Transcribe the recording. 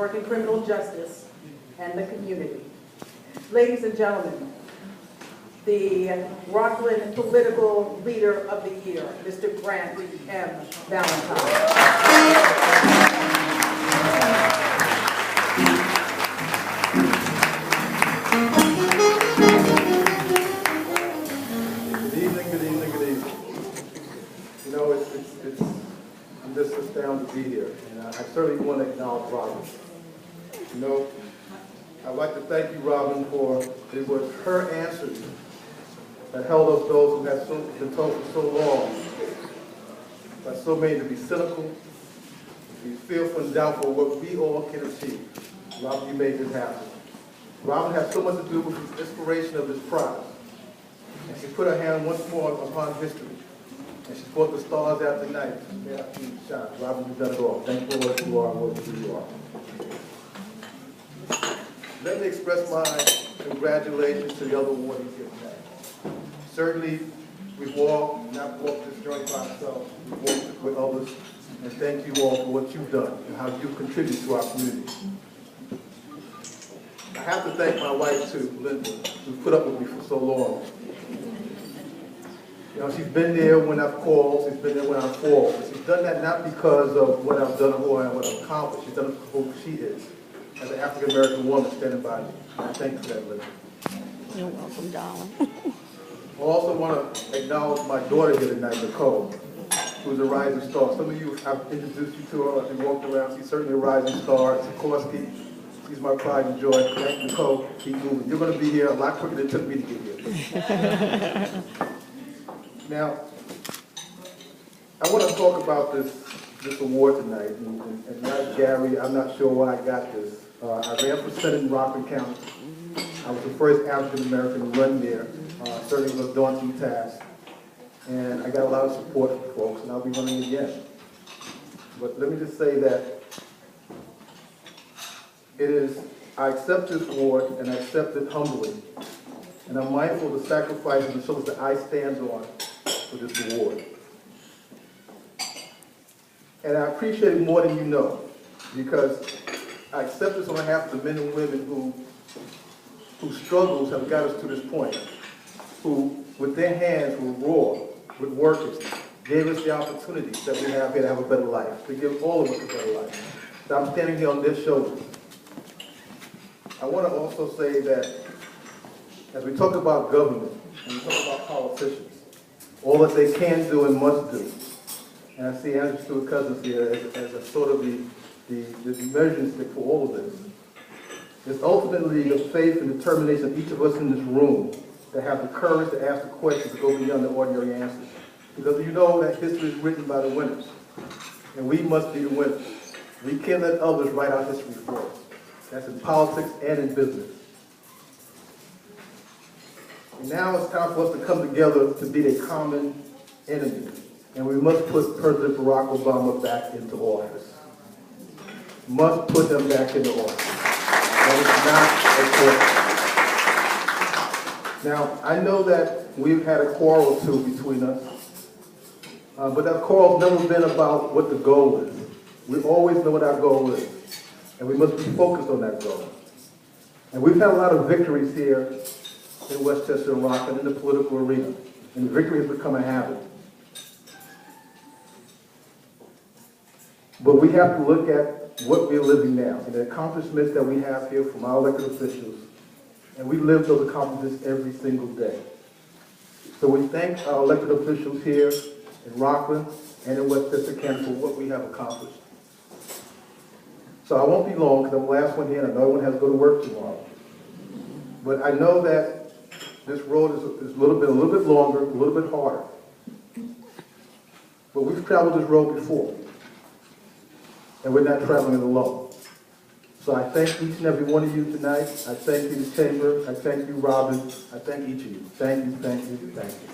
work in criminal justice and the community. Ladies and gentlemen, the Rockland Political Leader of the Year, Mr. Grant M. Valentine. I'm just astounded to be here, and I certainly want to acknowledge Robin. You know, I'd like to thank you, Robin, for it was her answers that held us those who had been told for so long by so many to be cynical, to be fearful and doubtful of what we all can achieve. Robin, you made this happen. Robin has so much to do with the inspiration of this prize, and she put her hand once more upon history. And she brought the stars out tonight. Yeah, shine. Robin, you've done it all. Thank you for what you are and what you are. Let me express my congratulations to the other awardees here tonight. Certainly, we've not walked this journey by ourselves. We've walked it with others. And thank you all for what you've done and how you've contributed to our community. I have to thank my wife, too, Linda, who's put up with me for so long. You know, she's been there when I've called, she's been there when I've fallen. She's done that not because of what I've done or what I've accomplished. She's done it for who she is, as an African-American woman standing by me. And I thank you for that, Linda. You're welcome, darling. I also want to acknowledge my daughter here tonight, Nicole, who's a rising star. Some of you, I've introduced you to her as we walked around. She's certainly a rising star. Sikorsky, she's my pride and joy. Thank you, Nicole. Keep moving. You're going to be here a lot quicker than it took me to get here. Now, I want to talk about this award tonight, and not Gary, I'm not sure why I got this. I ran for Senate in Rockland County. I was the first African-American to run there. Certainly was a daunting task. And I got a lot of support from folks, and I'll be running again. But let me just say that I accept this award, and I accept it humbly. And I'm mindful of the sacrifices and the shoulders that I stand on for this award. And I appreciate it more than you know, because I accept this on behalf of the men and women whose struggles have got us to this point, who, with their hands, were raw, with workers, gave us the opportunity that we have here to have a better life, to give all of us a better life. So I'm standing here on their shoulders. I want to also say that as we talk about government, and we talk about politicians, all that they can do and must do, and I see Andrew Stewart Cousins here as a sort of the measuring stick for all of this, is ultimately the faith and determination of each of us in this room to have the courage to ask the questions to go beyond the ordinary answers. Because you know that history is written by the winners, and we must be the winners. We can't let others write our history for us. That's in politics and in business. And now it's time for us to come together to beat a common enemy. And we must put President Barack Obama back into office. Must put him back into office. That is not a choice. Now, I know that we've had a quarrel or two between us, but that quarrel's never been about what the goal is. We always know what our goal is, and we must be focused on that goal. And we've had a lot of victories here in Westchester and Rockland in the political arena, and victory has become a habit. But we have to look at what we're living now and the accomplishments that we have here from our elected officials, and we live those accomplishments every single day. So we thank our elected officials here in Rockland and in Westchester County for what we have accomplished. So I won't be long because I'm the last one here and I know everyone has to go to work tomorrow. But I know that this road is a little bit longer, a little bit harder. But we've traveled this road before. And we're not traveling it alone. So I thank each and every one of you tonight. I thank you, the Chamber. I thank you, Robin. I thank each of you. Thank you, thank you, thank you.